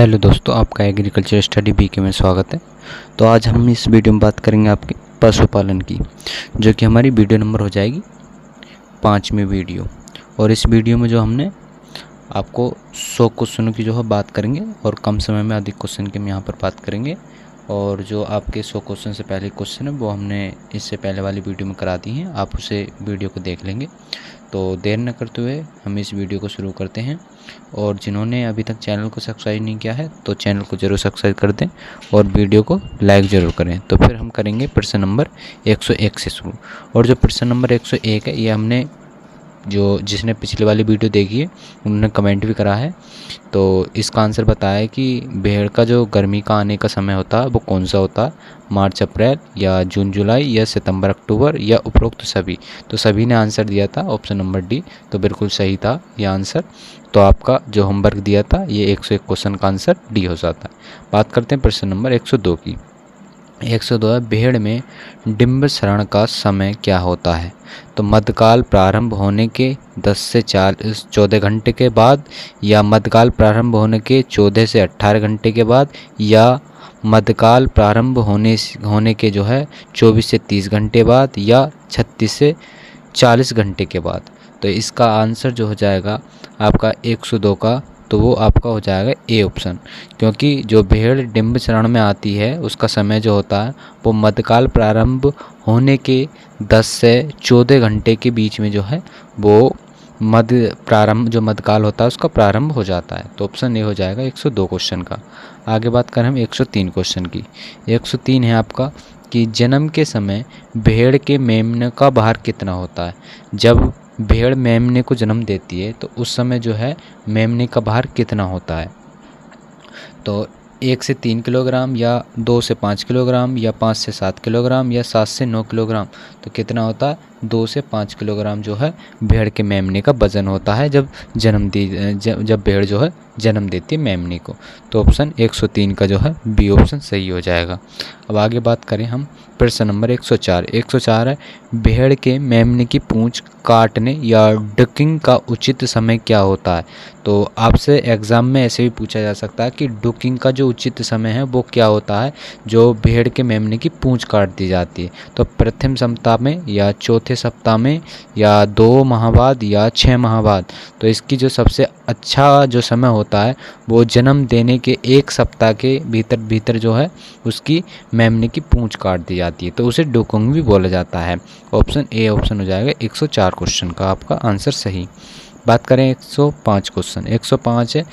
Hello दोस्तों, आपका agriculture study BK में स्वागत है। तो आज हम इस वीडियो में बात करेंगे आपके पशुपालन की, जो कि हमारी वीडियो नंबर हो जाएगी 5वीं वीडियो। और इस वीडियो में जो हमने आपको 100 क्वेश्चनों की जो है बात करेंगे और कम समय में अधिक क्वेश्चन की हम यहाँ पर बात करेंगे। और जो आपके 100 क्वेश्चन से पहले क्वेश्चन है वो हमने इससे पहले वाली वीडियो में करा दी हैं, आप उसे वीडियो को देख लेंगे। तो देर न करते हुए हम इस वीडियो को शुरू करते हैं। और जिन्होंने अभी तक चैनल को सब्सक्राइब नहीं किया है तो चैनल को ज़रूर सब्सक्राइब कर दें और वीडियो को लाइक ज़रूर करें। तो फिर हम करेंगे प्रश्न नंबर 101 से शुरू। और जो प्रश्न नंबर 101 है, ये हमने जिसने पिछली वाली वीडियो देखी है उन्होंने कमेंट भी करा है। तो इसका आंसर बताया है कि भेड़ का जो गर्मी का आने का समय होता है वो कौन सा होता है, मार्च अप्रैल या जून जुलाई या सितंबर अक्टूबर या उपरोक्त सभी। तो सभी ने आंसर दिया था ऑप्शन नंबर डी, तो बिल्कुल सही था ये आंसर। तो आपका जो होमवर्क दिया था ये 101 क्वेश्चन का आंसर डी हो जाता है। बात करते हैं प्रश्न नंबर 102 की। 102 है, भेड़ में डिंब शरण का समय क्या होता है? तो मध्यकाल प्रारंभ होने के 10 से 14 घंटे के बाद, या मध्यकाल प्रारंभ होने के 14 से 18 घंटे के बाद, या मध्यकाल प्रारंभ होने के जो है 24 से 30 घंटे बाद, या 36 से 40 घंटे के बाद। तो इसका आंसर जो हो जाएगा आपका 102 का, तो वो आपका हो जाएगा ए ऑप्शन। क्योंकि जो भेड़ डिंब चरण में आती है उसका समय जो होता है वो मध्यकाल प्रारंभ होने के 10 से 14 घंटे के बीच में जो है वो जो मध्यकाल होता है उसका प्रारंभ हो जाता है। तो ऑप्शन ए हो जाएगा 102 क्वेश्चन का। आगे बात करें हम 103 क्वेश्चन की। 103 है आपका कि जन्म के समय भेड़ के मेमने का भार कितना होता है? जब भेड़ मेमने को जन्म देती है तो उस समय जो है मेमने का भार कितना होता है? तो 1 से 3 किलोग्राम, या 2 से 5 किलोग्राम, या 5 से 7 किलोग्राम, या 7 से 9 किलोग्राम। तो कितना होता है? 2 से 5 किलोग्राम जो है भेड़ के मेमने का वजन होता है जब भेड़ जो है जन्म देती है मेमने को। तो ऑप्शन 103 का जो है बी ऑप्शन सही हो जाएगा। अब आगे बात करें हम प्रश्न नंबर 104। 104 है, भेड़ के मेमने की पूंछ काटने या डकिंग का उचित समय क्या होता है? तो आपसे एग्ज़ाम में ऐसे भी पूछा जा सकता है कि डकिंग का जो उचित समय है वो क्या होता है जो भेड़ के मेमने की पूंछ काट दी जाती है? तो प्रथम सप्ताह में, या चौथे सप्ताह में, या 2 माह बाद, या 6 माह बाद। तो इसकी जो सबसे अच्छा जो समय होता है वो जन्म देने के 1 सप्ताह के भीतर जो है उसकी मेमने की पूंछ काट दी जाती है, तो उसे डकिंग भी बोला जाता है। ऑप्शन ए ऑप्शन हो जाएगा 104 क्वेश्चन का आपका आंसर सही। बात करें 105 क्वेश्चन। 105 है,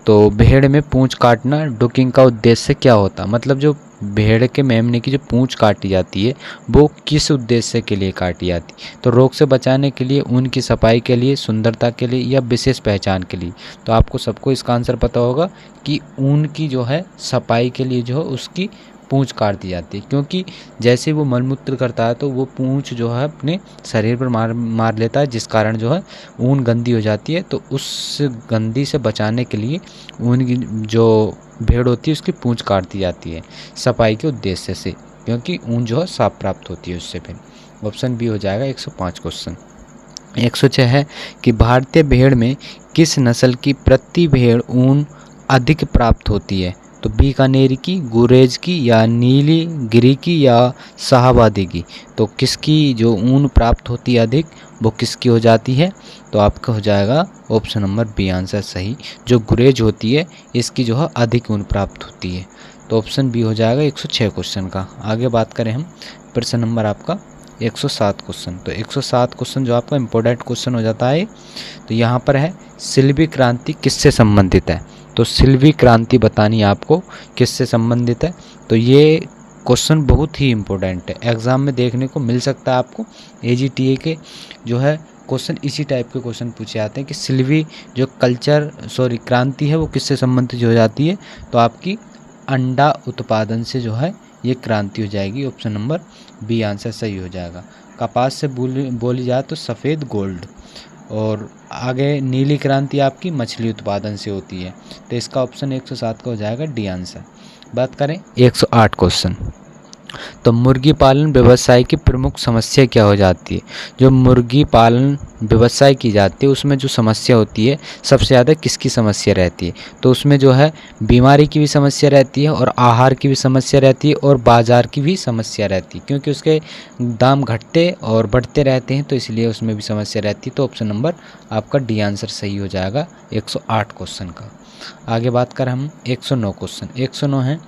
तो भेड़ में पूंछ काटना डकिंग का उद्देश्य क्या होता है? मतलब जो भेड़ के मेमने की जो पूंछ काटी जाती है वो किस उद्देश्य के लिए काटी जाती है? तो रोग से बचाने के लिए, ऊन की सफाई के लिए, सुंदरता के लिए, या विशेष पहचान के लिए? तो आपको सबको इसका आंसर पता होगा कि ऊन की जो है सफाई के लिए जो है उसकी पूंछ काट दी जाती है। क्योंकि जैसे वो मलमूत्र करता है तो वो पूंछ जो है अपने शरीर पर मार लेता है, जिस कारण जो है ऊन गंदी हो जाती है। तो उस गंदी से बचाने के लिए ऊन की जो भेड़ होती है उसकी पूंछ काट दी जाती है सफाई के उद्देश्य से, क्योंकि ऊन जो है साफ प्राप्त होती है उससे। फिर ऑप्शन बी हो जाएगा 105 क्वेश्चन। 106 है कि भारतीय भेड़ में किस नस्ल की प्रति भेड़ ऊन अधिक प्राप्त होती है? तो बीकानेर की, गुरेज की, या नीलगिरी की, या शाहाबादी की। तो किसकी जो ऊन प्राप्त होती है अधिक, वो किसकी हो जाती है? तो आपका हो जाएगा ऑप्शन नंबर बी आंसर सही। जो गुरेज होती है इसकी जो है अधिक ऊन प्राप्त होती है। तो ऑप्शन बी हो जाएगा 106 क्वेश्चन का। आगे बात करें हम प्रश्न नंबर आपका 107 क्वेश्चन। तो 107 क्वेश्चन जो आपका इम्पोर्टेंट क्वेश्चन हो जाता है। तो यहाँ पर है, सिल्वी क्रांति किससे संबंधित है? तो सिल्वी क्रांति बतानी आपको किससे संबंधित है। तो ये क्वेश्चन बहुत ही इम्पोर्टेंट है, एग्ज़ाम में देखने को मिल सकता है आपको। AGTA के जो है क्वेश्चन इसी टाइप के क्वेश्चन पूछे जाते हैं कि सिल्वी जो क्रांति है वो किससे संबंधित हो जाती है? तो आपकी अंडा उत्पादन से जो है ये क्रांति हो जाएगी। ऑप्शन नंबर बी आंसर सही हो जाएगा। कपास से बोली जाए तो सफ़ेद गोल्ड। और आगे नीली क्रांति आपकी मछली उत्पादन से होती है। तो इसका ऑप्शन 107 का हो जाएगा डी आंसर। बात करें 108 क्वेश्चन। तो मुर्गी पालन व्यवसाय की प्रमुख समस्या क्या हो जाती है? जो मुर्गी पालन व्यवसाय की जाती है उसमें जो समस्या होती है, सबसे ज़्यादा किसकी समस्या रहती है? तो उसमें जो है बीमारी की भी समस्या रहती है और आहार की भी समस्या रहती है और बाज़ार की भी समस्या रहती है, क्योंकि उसके दाम घटते और बढ़ते रहते हैं, तो इसलिए उसमें भी समस्या रहती है। तो ऑप्शन नंबर आपका डी आंसर सही हो जाएगा 108 क्वेश्चन का। आगे बात करें हम 109 क्वेश्चन। 109 है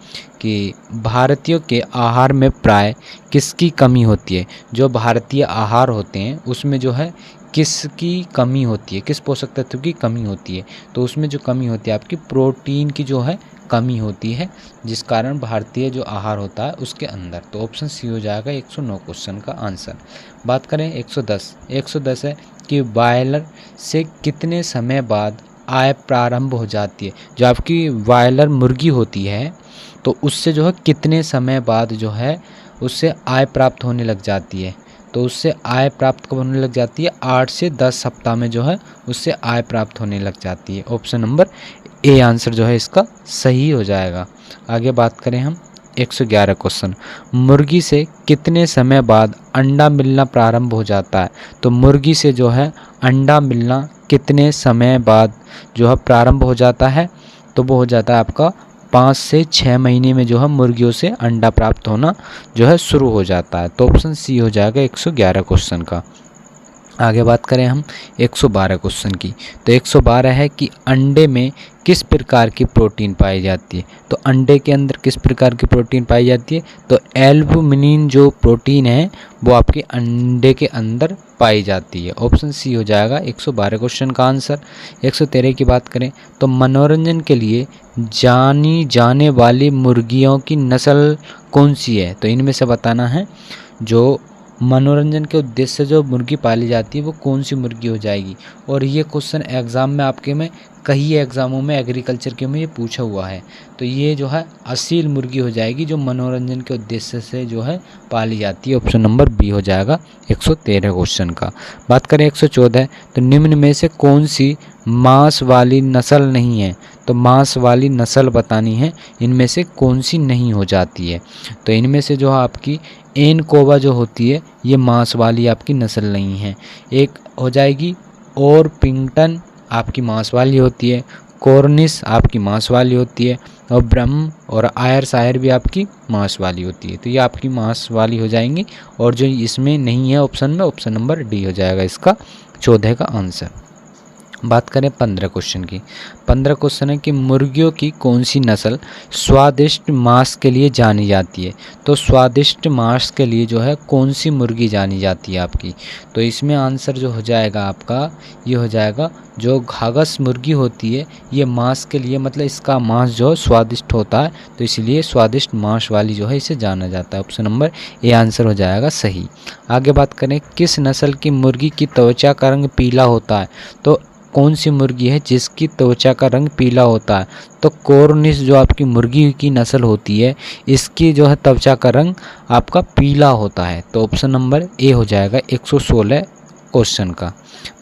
कि भारतीयों के आहार में प्राय किसकी कमी होती है? जो भारतीय आहार होते हैं उसमें जो है किसकी कमी होती है, किस पोषक तत्व की कमी होती है? तो उसमें जो कमी होती है आपकी प्रोटीन की जो है कमी होती है, जिस कारण भारतीय जो आहार होता है उसके अंदर। तो ऑप्शन सी हो जाएगा 109 क्वेश्चन का आंसर। बात करें 110। 110 है कि बॉयलर से कितने समय बाद आय प्रारंभ हो जाती है? जो आपकी बॉयलर मुर्गी होती है तो उससे जो है कितने समय बाद जो है उससे आय प्राप्त होने लग जाती है? तो उससे आय प्राप्त कब होने लग जाती है? 8 से 10 सप्ताह में जो है उससे आय प्राप्त होने लग जाती है। ऑप्शन नंबर ए आंसर जो है इसका सही हो जाएगा। आगे बात करें हम 111 क्वेश्चन। मुर्गी से कितने समय बाद अंडा मिलना प्रारंभ हो जाता है? तो मुर्गी से जो है अंडा मिलना कितने समय बाद जो है प्रारंभ हो जाता है? तो वो हो जाता है आपका 5 से 6 महीने में जो है मुर्गियों से अंडा प्राप्त होना जो है शुरू हो जाता है। तो ऑप्शन सी हो जाएगा 111 क्वेश्चन का। आगे बात करें हम 112 क्वेश्चन की। तो 112 है कि अंडे में किस प्रकार की प्रोटीन पाई जाती है? तो अंडे के अंदर किस प्रकार की प्रोटीन पाई जाती है? तो एल्बुमिन जो प्रोटीन है वो आपके अंडे के अंदर पाई जाती है। ऑप्शन सी हो जाएगा 112 क्वेश्चन का आंसर। 113 की बात करें तो मनोरंजन के लिए जानी जाने वाली मुर्गियों की नस्ल कौन सी है? तो इनमें से बताना है जो मनोरंजन के उद्देश्य से जो मुर्गी पाली जाती है वो कौन सी मुर्गी हो जाएगी। और ये क्वेश्चन एग्ज़ाम में आपके में कई एग्ज़ामों में एग्रीकल्चर के में ये पूछा हुआ है। तो ये जो है असील मुर्गी हो जाएगी जो मनोरंजन के उद्देश्य से जो है पाली जाती है। ऑप्शन नंबर बी हो जाएगा 113 क्वेश्चन का। बात करें 114 तो निम्न में से कौन सी मांस वाली नस्ल नहीं है? तो मांस वाली नस्ल बतानी है, इनमें से कौन सी नहीं हो जाती है? तो इनमें से जो है आपकी एनकोवा जो होती है ये मांस वाली आपकी नस्ल नहीं है। एक हो जाएगी और पिंगटन आपकी मांस वाली होती है, कॉर्निश आपकी मांस वाली होती है और ब्रह्म और आयर शायर भी आपकी मांस वाली होती है। तो ये आपकी मांस वाली हो जाएंगी और जो इसमें नहीं है ऑप्शन में, ऑप्शन नंबर डी हो जाएगा इसका 14 का आंसर। बात करें 15 क्वेश्चन की। 15 क्वेश्चन है कि मुर्गियों की कौन सी नस्ल स्वादिष्ट मांस के लिए जानी जाती है? तो स्वादिष्ट मांस के लिए जो है कौन सी मुर्गी जानी जाती है आपकी? तो इसमें आंसर जो हो जाएगा आपका ये हो जाएगा जो घाघस मुर्गी होती है ये मांस के लिए, मतलब इसका मांस जो स्वादिष्ट होता है तो इसलिए स्वादिष्ट मांस वाली जो है इसे जाना जाता है। ऑप्शन नंबर ए आंसर हो जाएगा सही। आगे बात करें किस नस्ल की मुर्गी की त्वचा का रंग पीला होता है? तो कौन सी मुर्गी है जिसकी त्वचा का रंग पीला होता है? तो कॉर्निश जो आपकी मुर्गी की नस्ल होती है इसकी जो है त्वचा का रंग आपका पीला होता है। तो ऑप्शन नंबर ए हो जाएगा 116 क्वेश्चन का।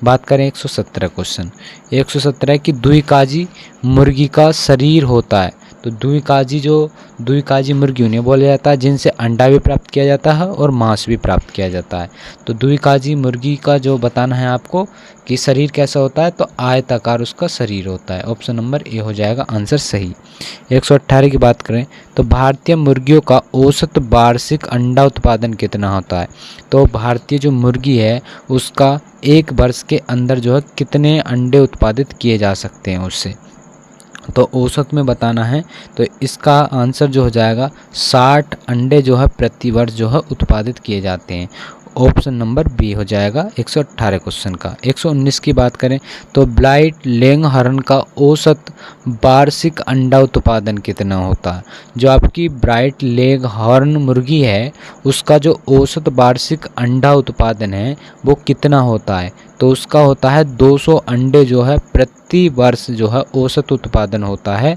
बात करें 117 क्वेश्चन। 117 की द्विकाजी मुर्गी का शरीर होता है। तो द्विकाजी मुर्गी उन्हें बोला जाता है जिनसे अंडा भी प्राप्त किया जाता है और मांस भी प्राप्त किया जाता है। तो द्विकाजी मुर्गी का जो बताना है आपको कि शरीर कैसा होता है, तो आयताकार उसका शरीर होता है। ऑप्शन नंबर ए हो जाएगा आंसर सही। 118 की बात करें तो भारतीय मुर्गियों का औसत वार्षिक अंडा उत्पादन कितना होता है? तो भारतीय जो मुर्गी है उसका एक वर्ष के अंदर जो है कितने अंडे उत्पादित किए जा सकते हैं उससे? तो औसत में बताना है तो इसका आंसर जो हो जाएगा 60 अंडे जो है प्रति वर्ष जो है उत्पादित किए जाते हैं। ऑप्शन नंबर बी हो जाएगा 118 क्वेश्चन का। 119 की बात करें तो ब्लाइट लेंगहॉर्न का औसत वार्षिक अंडा उत्पादन कितना होता है? जो आपकी ब्राइट लेगहॉर्न मुर्गी है उसका जो औसत वार्षिक अंडा उत्पादन है वो कितना होता है? तो उसका होता है 200 अंडे जो है प्रति वर्ष जो है औसत उत्पादन होता है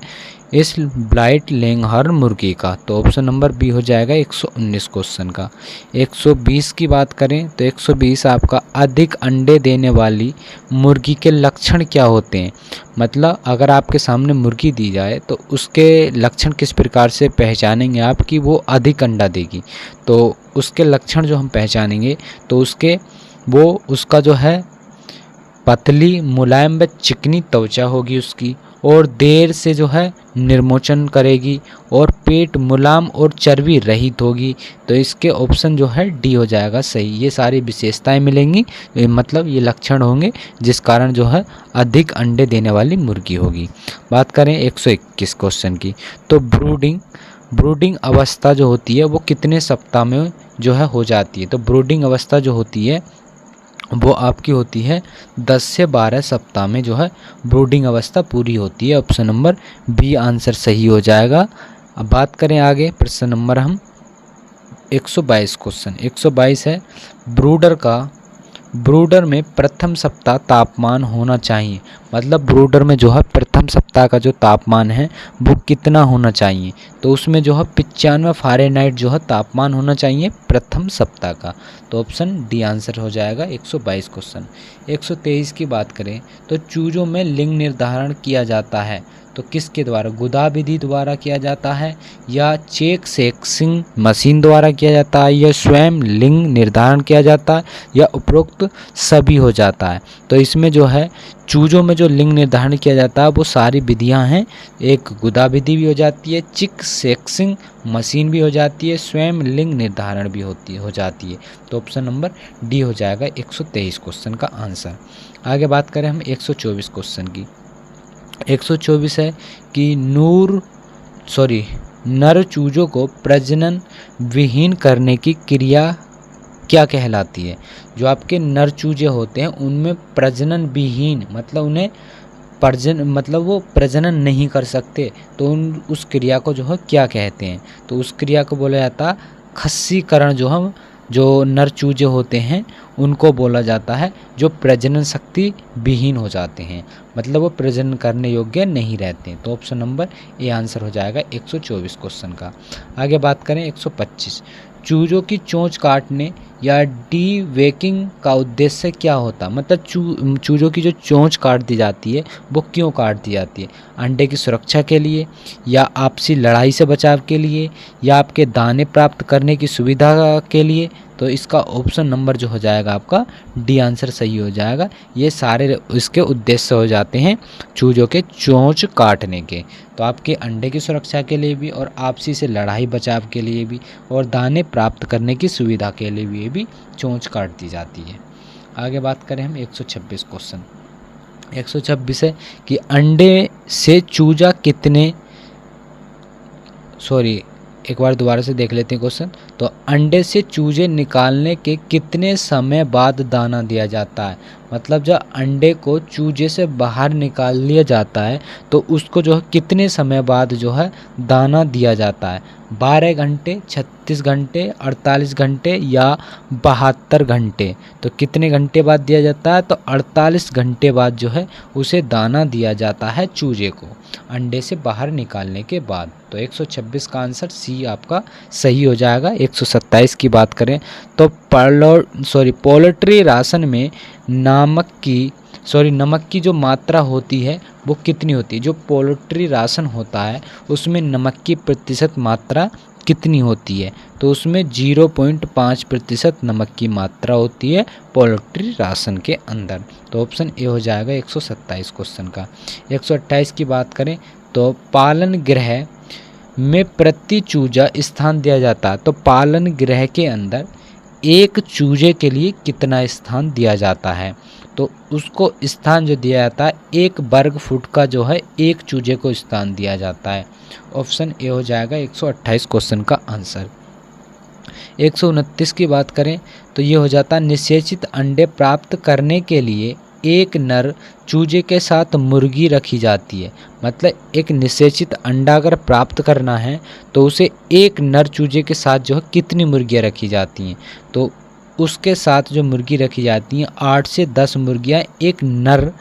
इस ब्लाइट लैंगहॉर्न मुर्गी का? तो ऑप्शन नंबर बी हो जाएगा 119 क्वेश्चन का। 120 की बात करें तो 120 आपका अधिक अंडे देने वाली मुर्गी के लक्षण क्या होते हैं? मतलब अगर आपके सामने मुर्गी दी जाए तो उसके लक्षण किस प्रकार से पहचानेंगे आप कि वो अधिक अंडा देगी? तो उसके लक्षण जो हम पहचानेंगे तो उसका जो है पतली मुलायम व चिकनी त्वचा होगी उसकी, और देर से जो है निर्मोचन करेगी, और पेट मुलायम और चर्बी रहित होगी। तो इसके ऑप्शन जो है डी हो जाएगा सही। ये सारी विशेषताएं मिलेंगी, मतलब ये लक्षण होंगे जिस कारण जो है अधिक अंडे देने वाली मुर्गी होगी। बात करें 121 क्वेश्चन की, तो ब्रूडिंग अवस्था जो होती है वो कितने सप्ताह में जो है हो जाती है? तो ब्रूडिंग अवस्था जो होती है वो आपकी होती है 10 से 12 सप्ताह में जो है ब्रूडिंग अवस्था पूरी होती है। ऑप्शन नंबर बी आंसर सही हो जाएगा। अब बात करें आगे, प्रश्न नंबर हम 122 क्वेश्चन 122 है, ब्रूडर में प्रथम सप्ताह तापमान होना चाहिए। मतलब ब्रूडर में जो है प्रथम सप्ताह का जो तापमान है वो कितना होना चाहिए? तो उसमें जो है 95 फ़ारेनहाइट जो है तापमान होना चाहिए प्रथम सप्ताह का। तो ऑप्शन डी आंसर हो जाएगा 122 क्वेश्चन। 123 की बात करें तो चूजों में लिंग निर्धारण किया जाता है तो किसके द्वारा? गुदा विधि द्वारा किया जाता है, या चेक सेक्सिंग मशीन द्वारा किया जाता है, या स्वयं लिंग निर्धारण किया जाता है, या उपरोक्त सभी हो जाता है? तो इसमें जो है चूजों में जो लिंग निर्धारण किया जाता है वो सारी विधियां हैं। एक गुदा विधि भी हो जाती है, चिक सेक्सिंग मशीन भी हो जाती है, स्वयं लिंग निर्धारण भी हो जाती है। तो ऑप्शन नंबर डी हो जाएगा 123 क्वेश्चन का आंसर। आगे बात करें हम 124 क्वेश्चन की। 124 है कि नर चूजों को प्रजनन विहीन करने की क्रिया क्या कहलाती है? जो आपके नर चूजे होते हैं उनमें प्रजनन विहीन मतलब वो प्रजनन नहीं कर सकते, तो उस क्रिया को जो है क्या कहते हैं? तो उस क्रिया को बोला जाता खस्सीकरण। जो नर चूजे होते हैं उनको बोला जाता है जो प्रजनन शक्ति विहीन हो जाते हैं, मतलब वो प्रजनन करने योग्य नहीं रहते। तो ऑप्शन नंबर ए आंसर हो जाएगा 124 क्वेश्चन का। आगे बात करें 125, चूजों की चोंच काटने या डी वेकिंग का उद्देश्य क्या होता? मतलब चूजों की जो चोंच काट दी जाती है वो क्यों काट दी जाती है? अंडे की सुरक्षा के लिए, या आपसी लड़ाई से बचाव के लिए, या आपके दाने प्राप्त करने की सुविधा के लिए? तो इसका ऑप्शन नंबर जो हो जाएगा आपका डी आंसर सही हो जाएगा। ये सारे इसके उद्देश्य हो जाते हैं चूजों के चोंच काटने के। तो आपके अंडे की सुरक्षा के लिए भी, और आपसी से लड़ाई बचाव के लिए भी, और दाने प्राप्त करने की सुविधा के लिए भी चोंच काट दी जाती है। आगे बात करें हम 126 क्वेश्चन। 126 है कि अंडे से चूजा एक बार दोबारा से देख लेते हैं क्वेश्चन। तो अंडे से चूजे निकालने के कितने समय बाद दाना दिया जाता है? मतलब जब अंडे को चूजे से बाहर निकाल लिया जाता है तो उसको जो है कितने समय बाद जो है दाना दिया जाता है? 12 घंटे, 36 घंटे, 48 घंटे या 72 घंटे? तो कितने घंटे बाद दिया जाता है? तो 48 घंटे बाद जो है उसे दाना दिया जाता है चूजे को अंडे से बाहर निकालने के बाद। तो 126 का आंसर सी आपका सही हो जाएगा। 127 की बात करें तो पोल्ट्री राशन में नमक की जो मात्रा होती है वो कितनी होती है? जो पोल्ट्री राशन होता है उसमें नमक की प्रतिशत मात्रा कितनी होती है? तो उसमें 0.5% नमक की मात्रा होती है पोल्ट्री राशन के अंदर। तो ऑप्शन ए हो जाएगा 127 क्वेश्चन का। 128 की बात करें तो पालन गृह में प्रति चूजा स्थान दिया जाता है। तो पालन गृह के अंदर एक चूजे के लिए कितना स्थान दिया जाता है? तो उसको स्थान जो दिया जाता है 1 वर्ग फुट का जो है एक चूजे को स्थान दिया जाता है। ऑप्शन ए हो जाएगा 128 क्वेश्चन का आंसर। 129 की बात करें तो ये हो जाता है निषेचित अंडे प्राप्त करने के लिए एक नर चूजे के साथ मुर्गी रखी जाती है। मतलब एक निषेचित अंडा अगर प्राप्त करना है तो उसे एक नर चूजे के साथ जो है कितनी मुर्गियाँ रखी जाती हैं? तो उसके साथ जो मुर्गी रखी जाती हैं 8 से 10 मुर्गियां एक नर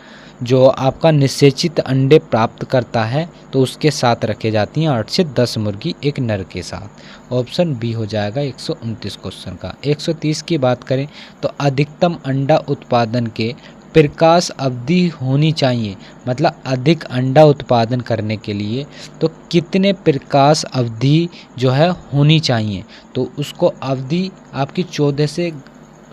जो आपका निषेचित अंडे प्राप्त करता है तो उसके साथ रखे जाती हैं 8 से 10 मुर्गी एक नर के साथ। ऑप्शन बी हो जाएगा 129 क्वेश्चन का। 130 की बात करें तो अधिकतम अंडा उत्पादन के प्रकाश अवधि होनी चाहिए, मतलब अधिक अंडा उत्पादन करने के लिए तो कितने प्रकाश अवधि जो है होनी चाहिए, तो उसको अवधि आपकी 14 से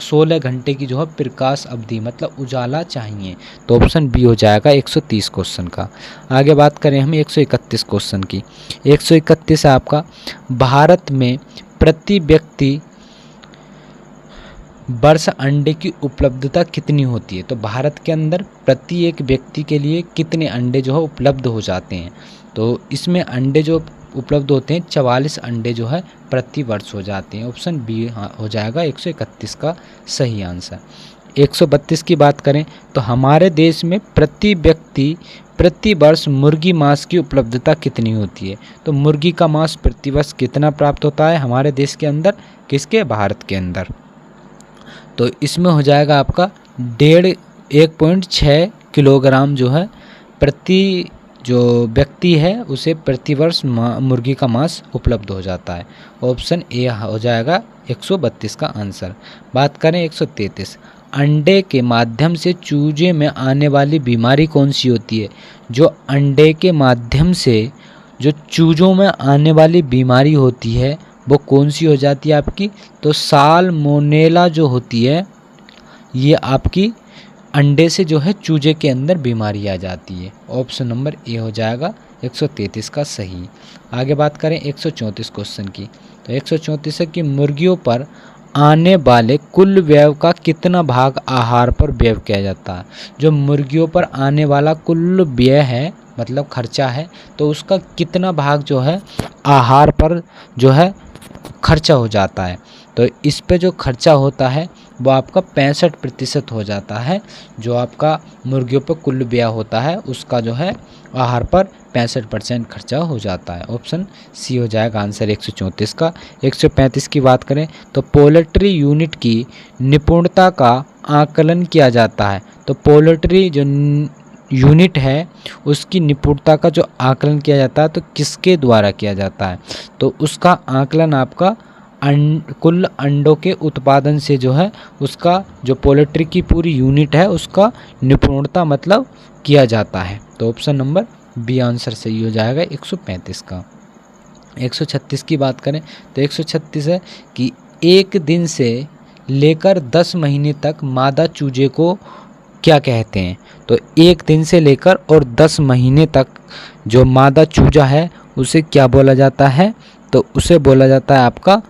16 घंटे की जो है प्रकाश अवधि मतलब उजाला चाहिए। तो ऑप्शन बी हो जाएगा 130 क्वेश्चन का। आगे बात करें हम 131 क्वेश्चन की। 131 है आपका, भारत में प्रति व्यक्ति वर्ष अंडे की उपलब्धता कितनी होती है, तो भारत के अंदर प्रति एक व्यक्ति के लिए कितने अंडे जो है उपलब्ध हो जाते हैं, तो इसमें अंडे जो उपलब्ध होते हैं 44 अंडे जो है प्रति वर्ष हो जाते हैं। ऑप्शन बी हो जाएगा 131 का सही आंसर। 132 की बात करें तो हमारे देश में प्रति व्यक्ति प्रति वर्ष मुर्गी मांस की उपलब्धता कितनी होती है, तो मुर्गी का मांस प्रति वर्ष कितना प्राप्त होता है हमारे देश के अंदर, किसके, भारत के अंदर, तो इसमें हो जाएगा आपका 1.6 किलोग्राम जो है प्रति जो व्यक्ति है उसे प्रतिवर्ष मुर्गी का मांस उपलब्ध हो जाता है। ऑप्शन ए हो जाएगा 132 का आंसर। बात करें 133, अंडे के माध्यम से चूजे में आने वाली बीमारी कौन सी होती है, जो अंडे के माध्यम से जो चूजों में आने वाली बीमारी होती है वो कौन सी हो जाती है आपकी, तो साल्मोनेला जो होती है ये आपकी अंडे से जो है चूजे के अंदर बीमारी आ जाती है। ऑप्शन नंबर ए हो जाएगा 133 का सही। आगे बात करें 134 क्वेश्चन की, तो 134 है कि मुर्गियों पर आने वाले कुल व्यय का कितना भाग आहार पर व्यय किया जाता है, जो मुर्गियों पर आने वाला कुल व्यय है मतलब खर्चा है तो उसका कितना भाग जो है आहार पर जो है खर्चा हो जाता है, तो इस पे जो खर्चा होता है वो आपका 65% हो जाता है, जो आपका मुर्गियों पर कुल व्यय होता है उसका जो है आहार पर 65% खर्चा हो जाता है। ऑप्शन सी हो जाएगा आंसर 134 का। 135 की बात करें तो पोल्ट्री यूनिट की निपुणता का आकलन किया जाता है, तो पोल्ट्री जो यूनिट है उसकी निपुणता का जो आकलन किया जाता है तो किसके द्वारा किया जाता है, तो उसका आकलन आपका कुल अंडों के उत्पादन से जो है उसका जो पोल्ट्री की पूरी यूनिट है उसका निपुणता मतलब किया जाता है। तो ऑप्शन नंबर बी आंसर सही हो जाएगा 135 का। 136 की बात करें तो 136 है कि एक दिन से लेकर 10 महीने तक मादा चूजे को क्या कहते हैं, तो एक दिन से लेकर और 10 महीने तक जो मादा चूजा है उसे क्या बोला जाता है, तो उसे बोला जाता है आपका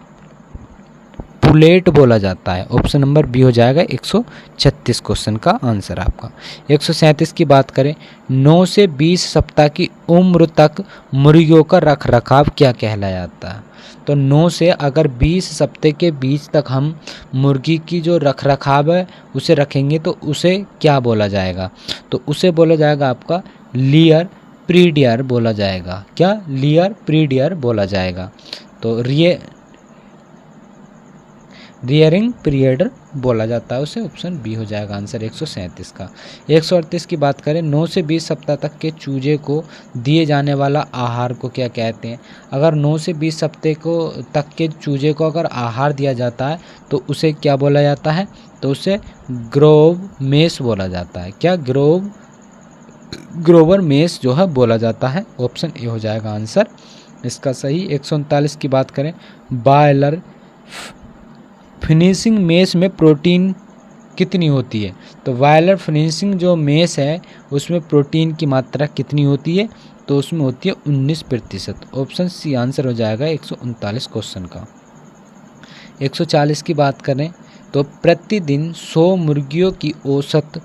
पुलेट बोला जाता है। ऑप्शन नंबर बी हो जाएगा 136 क्वेश्चन का आंसर आपका। 137 की बात करें 9 से 20 सप्ताह की उम्र तक मुर्गियों का रख रखाव क्या कहलाया जाता है, तो 9 से अगर 20 सप्ताह के बीच तक हम मुर्गी की जो रख रखाव है उसे रखेंगे तो उसे क्या बोला जाएगा, तो उसे बोला जाएगा आपका लियर प्रीडियर बोला जाएगा। क्या, लियर प्रीडियर बोला जाएगा, तो रियरिंग पीरियड बोला जाता है उसे। ऑप्शन बी हो जाएगा आंसर 137 का। 138 की बात करें 9 से 20 सप्ताह तक के चूजे को दिए जाने वाला आहार को क्या कहते हैं, अगर 9 से 20 सप्ताह को तक के चूजे को अगर आहार दिया जाता है तो उसे क्या बोला जाता है, तो उसे ग्रोव मेस बोला जाता है। क्या, ग्रोवर मेस जो है बोला जाता है। ऑप्शन ए हो जाएगा आंसर इसका सही। 139 की बात करें बॉयलर फिनिशिंग मेस में प्रोटीन कितनी होती है, तो बॉयलर फिनिशिंग जो मेस है उसमें प्रोटीन की मात्रा कितनी होती है, तो उसमें होती है 19%। ऑप्शन सी आंसर हो जाएगा 139 क्वेश्चन का। 140 की बात करें तो प्रतिदिन 100 मुर्गियों की औसत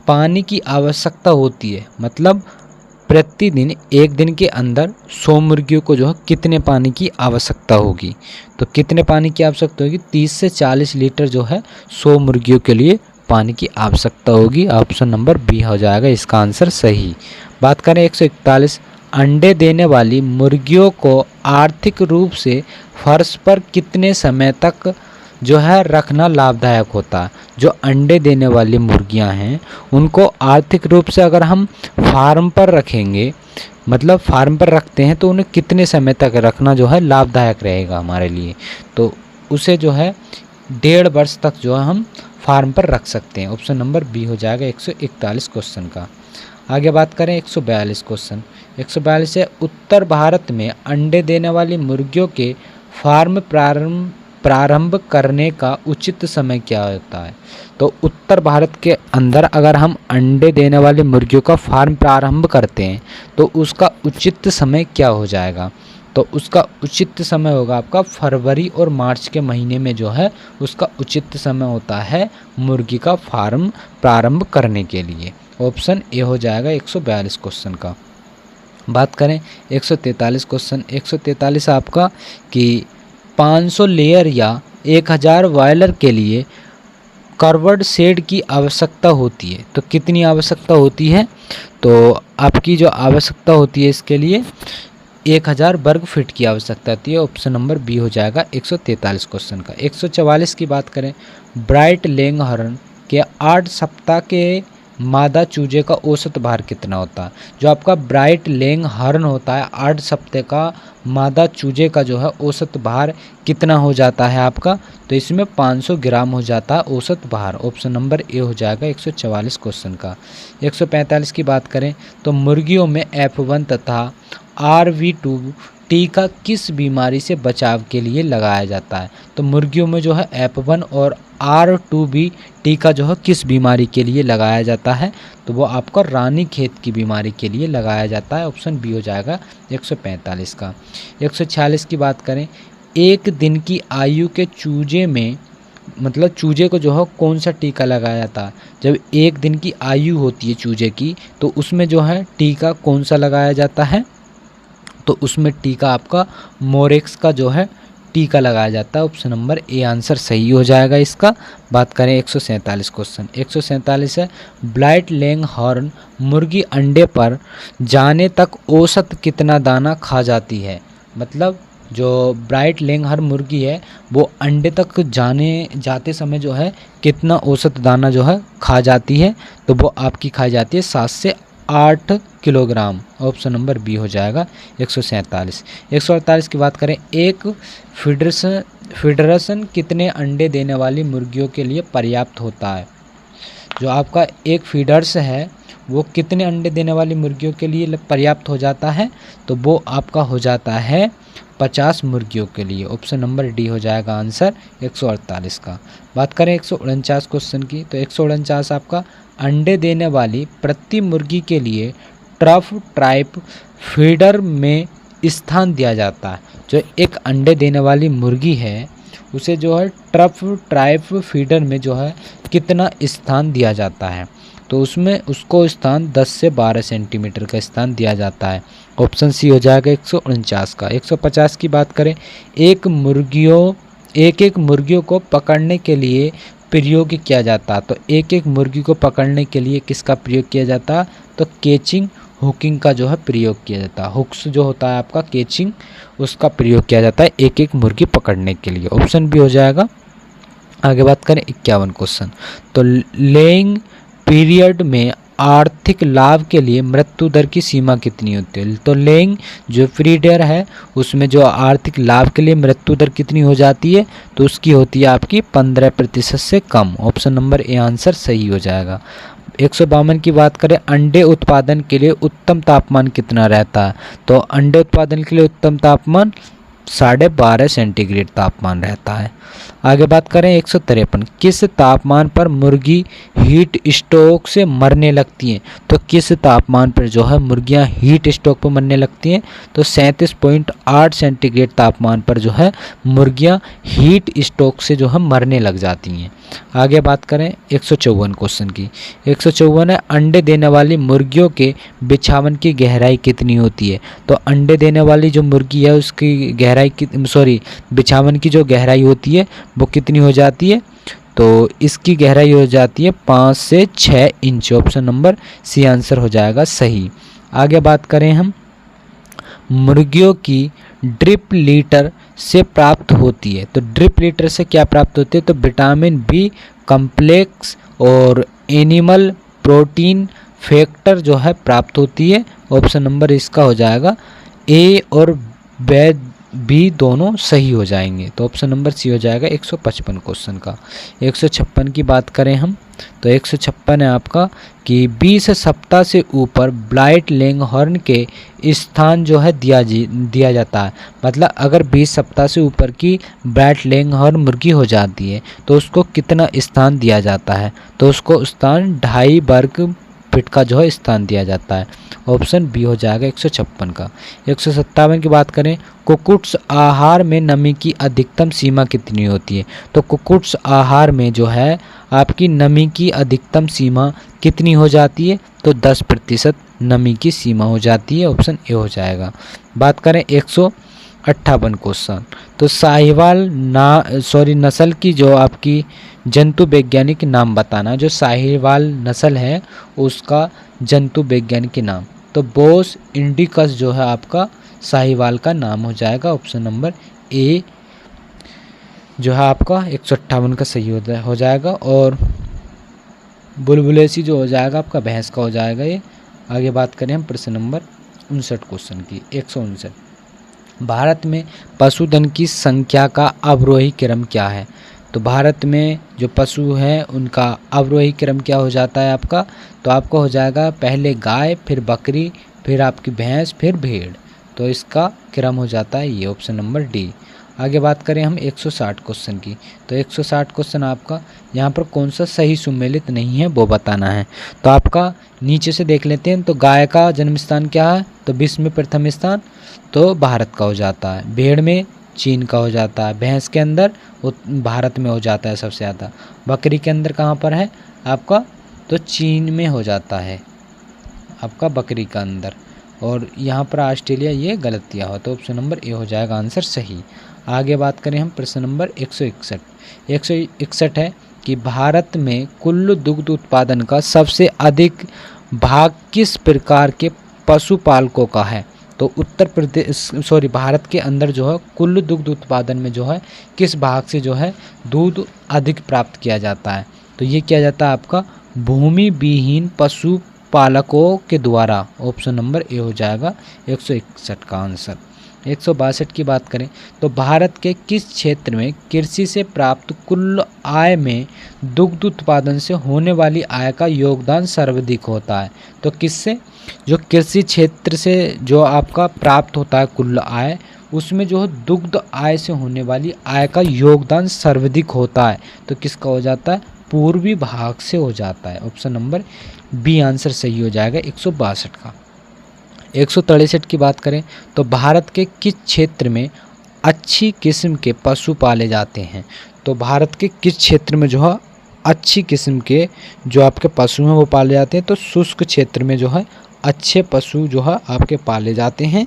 पानी की आवश्यकता होती है, मतलब प्रतिदिन एक दिन के अंदर 100 मुर्गियों को जो है कितने पानी की आवश्यकता होगी, तो कितने पानी की आवश्यकता होगी, 30 से 40 लीटर जो है 100 मुर्गियों के लिए पानी की आवश्यकता होगी। ऑप्शन नंबर बी हो जाएगा इसका आंसर सही। बात करें 141, अंडे देने वाली मुर्गियों को आर्थिक रूप से फर्श पर कितने समय तक जो है रखना लाभदायक होता है। जो अंडे देने वाली मुर्गियां हैं उनको आर्थिक रूप से अगर हम फार्म पर रखेंगे, मतलब फार्म पर रखते हैं, तो उन्हें कितने समय तक रखना जो है लाभदायक रहेगा हमारे लिए, तो उसे जो है 1.5 वर्ष तक जो है हम फार्म पर रख सकते हैं। ऑप्शन नंबर बी हो जाएगा 141 क्वेश्चन का। आगे बात करें 142 क्वेश्चन। 142 है, उत्तर भारत में अंडे देने वाली मुर्गियों के फार्म प्रारंभ करने का उचित समय क्या होता है। तो उत्तर भारत के अंदर अगर हम अंडे देने वाली मुर्गियों का फार्म प्रारंभ करते हैं तो उसका उचित समय क्या हो जाएगा। तो उसका उचित समय होगा आपका फरवरी और मार्च के महीने में जो है उसका उचित समय होता है मुर्गी का फार्म प्रारंभ करने के लिए। ऑप्शन ए हो जाएगा 142 क्वेश्चन का। बात करें 143 क्वेश्चन। 143 आपका कि 500 लेयर या 1000 बॉयलर के लिए कर्व्ड शेड की आवश्यकता होती है। तो कितनी आवश्यकता होती है, तो आपकी जो आवश्यकता होती है इसके लिए 1000 वर्ग फीट की आवश्यकता होती है। ऑप्शन नंबर बी हो जाएगा 143 क्वेश्चन का। 144 की बात करें, ब्राइट लेग हॉर्न के 8 सप्ताह के मादा चूजे का औसत भार कितना होता है। जो आपका ब्राइट लेग हॉर्न होता है 8 सप्ताह का मादा चूजे का जो है औसत भार कितना हो जाता है आपका, तो इसमें 500 ग्राम हो जाता है औसत भार। ऑप्शन नंबर ए हो जाएगा 144 क्वेश्चन का। 145 की बात करें तो मुर्गियों में F1 तथा RV2 टीका किस बीमारी से बचाव के लिए लगाया जाता है। तो मुर्गियों में जो है F1 और R2B टीका जो है किस बीमारी के लिए लगाया जाता है, तो वो आपका रानीखेत की बीमारी के लिए लगाया जाता है। ऑप्शन बी हो जाएगा 145 का। 146 की बात करें, एक दिन की आयु के चूजे में, मतलब चूजे को जो है कौन सा टीका लगाया जाता है। जब एक दिन की आयु होती है चूजे की तो उसमें जो है टीका कौन सा लगाया जाता है, तो उसमें टीका आपका मोरेक्स का जो है टीका लगाया जाता है। ऑप्शन नंबर ए आंसर सही हो जाएगा इसका। बात करें 147 क्वेश्चन। 147 है, ब्राइट लेग हॉर्न मुर्गी अंडे पर जाने तक औसत कितना दाना खा जाती है। मतलब जो ब्राइट लेग हॉर्न मुर्गी है वो अंडे तक जाते समय जो है कितना औसत दाना जो है खा जाती है, तो वो आपकी खाई जाती है 7 से 8 किलोग्राम। ऑप्शन नंबर बी हो जाएगा 147। 148 की बात करें, एक फीडरेशन कितने अंडे देने वाली मुर्गियों के लिए पर्याप्त होता है। जो आपका एक फीडर्स है वो कितने अंडे देने वाली मुर्गियों के लिए पर्याप्त हो जाता है, तो वो आपका हो जाता है 50 मुर्गियों के लिए। ऑप्शन नंबर डी हो जाएगा आंसर 148 का। बात करें 149 क्वेश्चन की, तो 149 आपका अंडे देने वाली प्रति मुर्गी के लिए ट्रफ टाइप फीडर में स्थान दिया जाता है। जो एक अंडे देने वाली मुर्गी है उसे जो है ट्रफ टाइप फीडर में जो है कितना स्थान दिया जाता है, तो उसमें उसको स्थान 10 से 12 सेंटीमीटर का स्थान दिया जाता है। ऑप्शन सी हो जाएगा 149 का। 150 की बात करें, एक मुर्गियों को पकड़ने के लिए प्रयोग किया जाता है। तो एक मुर्गी को पकड़ने के लिए किसका प्रयोग किया जाता है, तो कैचिंग हुकिंग का जो है प्रयोग किया जाता है। हुक्स जो होता है आपका कैचिंग, उसका प्रयोग किया जाता है एक मुर्गी पकड़ने के लिए। ऑप्शन बी हो जाएगा। आगे बात करें 51 क्वेश्चन, तो लेइंग पीरियड में आर्थिक लाभ के लिए मृत्यु दर की सीमा कितनी होती है। तो लेइंग जो पीरियड है उसमें जो आर्थिक लाभ के लिए मृत्यु दर कितनी हो जाती है, तो उसकी होती है आपकी 15% से कम। ऑप्शन नंबर ए आंसर सही हो जाएगा। 152 की बात करें, अंडे उत्पादन के लिए उत्तम तापमान कितना रहता है। तो अंडे उत्पादन के लिए उत्तम तापमान 12.5 सेंटीग्रेड तापमान रहता है। आगे बात करें 153, किस तापमान पर मुर्गी हीट स्ट्रोक से मरने लगती हैं। तो किस तापमान पर जो है मुर्गियां हीट स्ट्रोक पर मरने लगती हैं, तो 37.8 सेंटीग्रेड तापमान पर जो है मुर्गियां हीट स्ट्रोक से जो है मरने लग जाती हैं। आगे बात करें 154 क्वेश्चन की। 154 है, अंडे देने वाली मुर्गियों के बिछावन की गहराई कितनी होती है। तो अंडे देने वाली जो मुर्गी है उसकी गहराई बिछावन की जो गहराई होती है वो कितनी हो जाती है, तो इसकी गहराई हो जाती है 5 से 6 inch. Option number C answer हो जाएगा सही। आगे बात करें हम मुर्गियों की ड्रिप लीटर से प्राप्त होती है। तो ड्रिप लीटर से क्या प्राप्त होती है? तो विटामिन बी कम्प्लेक्स और एनिमल प्रोटीन फैक्टर जो है प्राप्त होती है। ऑप्शन नंबर इसका हो जाएगा ए और बी दोनों सही हो जाएंगे। तो ऑप्शन नंबर सी हो जाएगा 155 क्वेश्चन का। 156 की बात करें हम तो 156 है आपका कि 20 सप्ताह से ऊपर ब्लाइट लेंगहॉर्न के स्थान जो है दिया जाता है। मतलब अगर 20 सप्ताह से ऊपर की ब्लाइट लेंगहॉर्न मुर्गी हो जाती है तो उसको कितना स्थान दिया जाता है? तो उसको स्थान 2.5 वर्ग फीट का जो है स्थान दिया जाता है। ऑप्शन बी हो जाएगा 156 का। 157 की बात करें, कुक्कुट्स आहार में नमी की अधिकतम सीमा कितनी होती है? तो कुक्कुट्स आहार में जो है आपकी नमी की अधिकतम सीमा कितनी हो जाती है? तो 10% नमी की सीमा हो जाती है। ऑप्शन ए हो जाएगा। बात करें 158 क्वेश्चन, तो साहिवाल नस्ल की जो आपकी जंतु वैज्ञानिक नाम बताना। जो साहिवाल नस्ल है उसका जंतु वैज्ञानिक नाम, तो बोस इंडिकस जो है आपका साहिवाल का नाम हो जाएगा। ऑप्शन नंबर ए जो है आपका 158 का सही हो जाएगा। और बुलबुलेसी जो हो जाएगा आपका भैंस का हो जाएगा ये। आगे बात करें हम प्रश्न नंबर 59 क्वेश्चन की। 159, भारत में पशुधन की संख्या का अवरोही क्रम क्या है? तो भारत में जो पशु हैं उनका अवरोही क्रम क्या हो जाता है आपका? तो आपका हो जाएगा पहले गाय, फिर बकरी, फिर आपकी भैंस, फिर भेड़। तो इसका क्रम हो जाता है ये। Option number D. आगे बात करें हम 160 क्वेश्चन की। तो 160 क्वेश्चन आपका यहाँ पर कौन सा सही सुमेलित नहीं है वो बताना है। तो आपका नीचे से देख लेते हैं। तो गाय का जन्म स्थान क्या है? तो विश्व में प्रथम स्थान तो भारत का हो जाता है। भेड़ में चीन का हो जाता है। भैंस के अंदर भारत में हो जाता है सबसे ज़्यादा। बकरी के अंदर कहाँ पर है आपका? तो चीन में हो जाता है आपका बकरी का अंदर। और यहाँ पर ऑस्ट्रेलिया ये गलत दिया हो। तो ऑप्शन नंबर ए हो जाएगा आंसर सही। आगे बात करें हम प्रश्न नंबर 161। 161 है कि भारत में कुल दुग्ध उत्पादन का सबसे अधिक भाग किस प्रकार के पशुपालकों का है? तो भारत के अंदर जो है कुल दुग्ध उत्पादन में जो है किस भाग से जो है दूध अधिक प्राप्त किया जाता है? तो ये किया जाता है आपका भूमि विहीन पशुपालकों के द्वारा। ऑप्शन नंबर ए हो जाएगा 161 का आंसर। 162 की बात करें तो भारत के किस क्षेत्र में कृषि से प्राप्त कुल आय में दुग्ध उत्पादन से होने वाली आय का योगदान सर्वाधिक होता है? तो किससे? जो कृषि क्षेत्र से जो आपका प्राप्त होता है कुल आय, उसमें जो है दुग्ध आय से होने वाली आय का योगदान सर्वाधिक होता है। तो किसका हो जाता है? पूर्वी भाग से हो जाता है। ऑप्शन नंबर बी आंसर सही हो जाएगा 162 का। 163 की बात करें तो भारत के किस क्षेत्र में अच्छी किस्म के पशु पाले जाते हैं? तो भारत के किस क्षेत्र में जो है अच्छी किस्म के जो आपके पशु हैं वो पाले जाते हैं? तो शुष्क क्षेत्र में जो है अच्छे पशु जो है आपके पाले जाते हैं।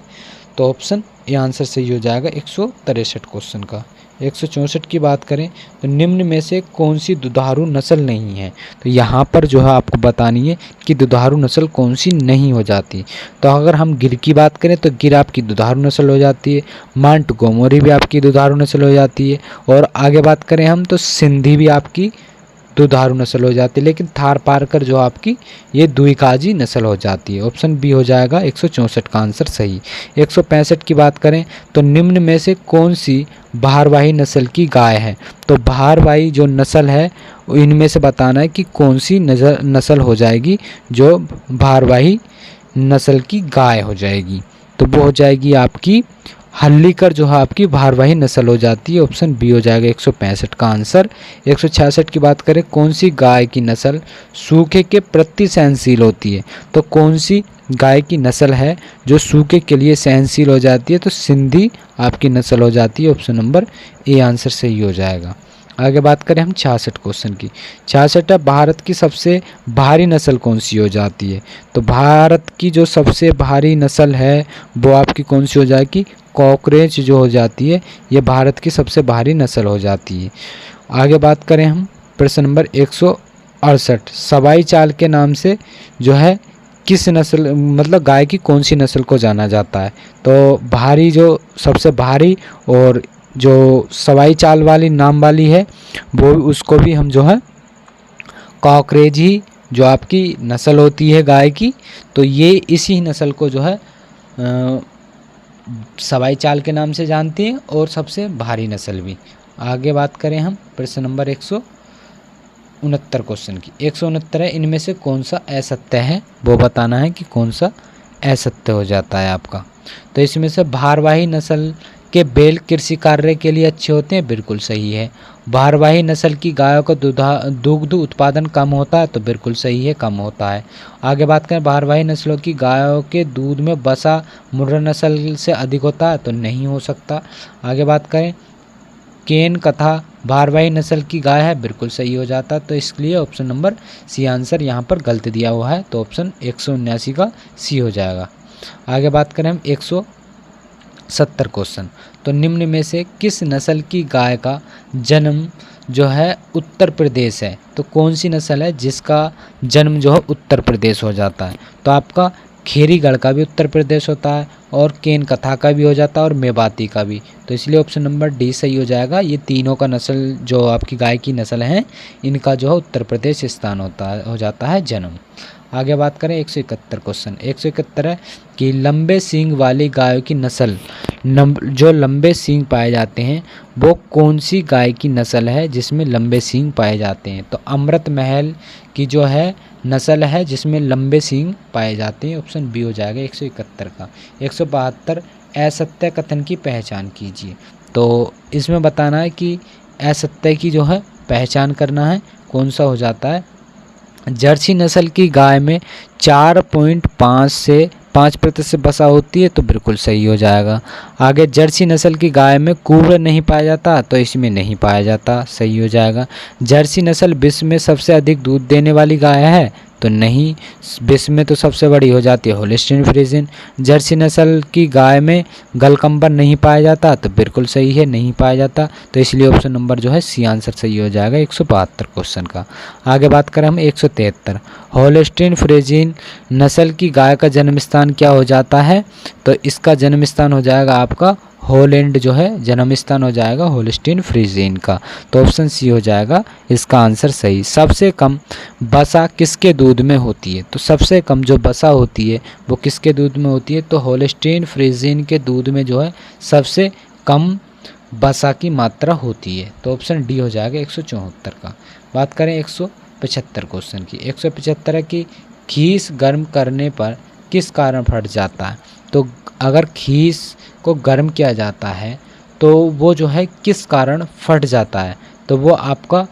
तो ऑप्शन ए आंसर सही हो जाएगा 163 क्वेश्चन का। 164 की बात करें तो निम्न में से कौन सी दुधारू नस्ल नहीं है? तो यहाँ पर जो है आपको बतानी है कि दुधारू नस्ल कौन सी नहीं हो जाती। तो अगर हम गिर की बात करें तो गिर आपकी दुधारू नस्ल हो जाती है। मांटगोमरी भी आपकी दुधारू नस्ल हो जाती है। और आगे बात करें हम तो सिंधी भी आपकी दुधारू नस्ल हो जाती है। लेकिन थारपारकर जो आपकी ये द्विकाजी नस्ल हो जाती है। ऑप्शन बी हो जाएगा 164 का आंसर सही। 165 की बात करें तो निम्न में से कौन सी भारवाही नस्ल की गाय है? तो भारवाही जो नस्ल है इनमें से बताना है कि कौन सी नस्ल हो जाएगी जो भारवाही नस्ल की गाय हो जाएगी। तो वो हो जाएगी आपकी हल्लीकर जो है आपकी भारवाही नस्ल हो जाती है। ऑप्शन बी हो जाएगा 165 का आंसर। 166 की बात करें कौन सी गाय की नस्ल सूखे के प्रति सहनशील होती है? तो कौन सी गाय की नस्ल है जो सूखे के लिए सहनशील हो जाती है? तो सिंधी आपकी नस्ल हो जाती है। ऑप्शन नंबर ए आंसर सही हो जाएगा। आगे बात करें हम 66 क्वेश्चन की। 66 भारत की सबसे भारी नस्ल कौन सी हो जाती है? तो भारत की जो सबसे भारी नस्ल है वो आपकी कौन सी हो जाएगी? कॉकरेज जो हो जाती है ये भारत की सबसे भारी नस्ल हो जाती है। आगे बात करें हम प्रश्न नंबर 168 सवाई चाल के नाम से जो है किस नस्ल मतलब गाय की कौन सी नस्ल को जाना जाता है? तो भारी, जो सबसे भारी और जो सवाई चाल वाली नाम वाली है वो, उसको भी हम जो है कॉकरेज ही जो आपकी नस्ल होती है गाय की, तो ये इसी नस्ल को जो है सवाई चाल के नाम से जानते हैं और सबसे भारी नस्ल भी। आगे बात करें हम प्रश्न नंबर 169 क्वेश्चन की। 169 है, इनमें से कौन सा असत्य है वो बताना है कि कौन सा असत्य हो जाता है आपका। तो इसमें से भारवाही नस्ल के बैल कृषि कार्य के लिए अच्छे होते हैं, बिल्कुल सही है। भारवाही नस्ल की गायों का दुग्ध उत्पादन कम होता है, तो बिल्कुल सही है, कम होता है। आगे बात करें, भारवाही नस्लों की गायों के दूध में वसा मुर्रा नस्ल से अधिक होता है, तो नहीं हो सकता। आगे बात करें, केन कथा भारवाही नस्ल की गाय है, बिल्कुल सही हो जाता है। तो इसलिए ऑप्शन नंबर सी आंसर यहाँ पर गलत दिया हुआ है, तो ऑप्शन 179 का सी हो जाएगा। आगे बात करें हम 170 क्वेश्चन। तो निम्न में से किस नस्ल की गाय का जन्म जो है उत्तर प्रदेश है? तो कौन सी नस्ल है जिसका जन्म जो है उत्तर प्रदेश हो जाता है? तो आपका खेरीगढ़ का भी उत्तर प्रदेश होता है और केन कथा का भी हो जाता है और मेवाती का भी, तो इसलिए ऑप्शन नंबर डी सही हो जाएगा। ये तीनों का नस्ल जो आपकी गाय की नस्ल है, इनका जो है उत्तर प्रदेश स्थान हो जाता है जन्म। आगे बात करें 171 क्वेश्चन। 171 है कि लंबे सींग वाली गायों की नस्ल, जो लंबे सींग पाए जाते हैं वो कौन सी गाय की नस्ल है जिसमें लंबे सींग पाए जाते हैं? तो अमृत महल की जो है नस्ल है जिसमें लंबे सींग पाए जाते हैं, ऑप्शन बी हो जाएगा 171 का। 172 असत्य कथन की पहचान कीजिए। तो इसमें बताना है कि असत्य की जो है पहचान करना है, कौन सा हो जाता है। जर्सी नस्ल की गाय में 4.5 से 5% वसा होती है, तो बिल्कुल सही हो जाएगा। आगे जर्सी नस्ल की गाय में कुंवर नहीं पाया जाता, तो इसमें नहीं पाया जाता, सही हो जाएगा। जर्सी नस्ल विश्व में सबसे अधिक दूध देने वाली गाय है, तो नहीं, विश्व में तो सबसे बड़ी हो जाती है होल्स्टीन फ्रीजियन। जर्सी नस्ल की गाय में गलकंबर नहीं पाया जाता, तो बिल्कुल सही है, नहीं पाया जाता, तो इसलिए ऑप्शन नंबर जो है सी आंसर सही हो जाएगा 172 क्वेश्चन का। आगे बात करें हम 173, होल्स्टीन फ्रीजियन नस्ल की गाय का जन्म स्थान क्या हो जाता है? तो इसका जन्म स्थान हो जाएगा आपका हॉलैंड, जो है जन्म स्थान हो जाएगा होल्स्टीन फ्रीजियन का, तो ऑप्शन सी हो जाएगा इसका आंसर सही। सबसे कम वसा किसके दूध में होती है? तो सबसे कम जो वसा होती है वो किसके दूध में होती है? तो होल्स्टीन फ्रीजियन के दूध में जो है सबसे कम वसा की मात्रा होती है, तो ऑप्शन डी हो जाएगा 174 का। बात करें 175 क्वेश्चन की। 175 है कि खीस गर्म करने पर किस कारण फट जाता है? तो अगर खीस को गर्म किया जाता है तो वो जो है किस कारण फट जाता है? तो वो आपका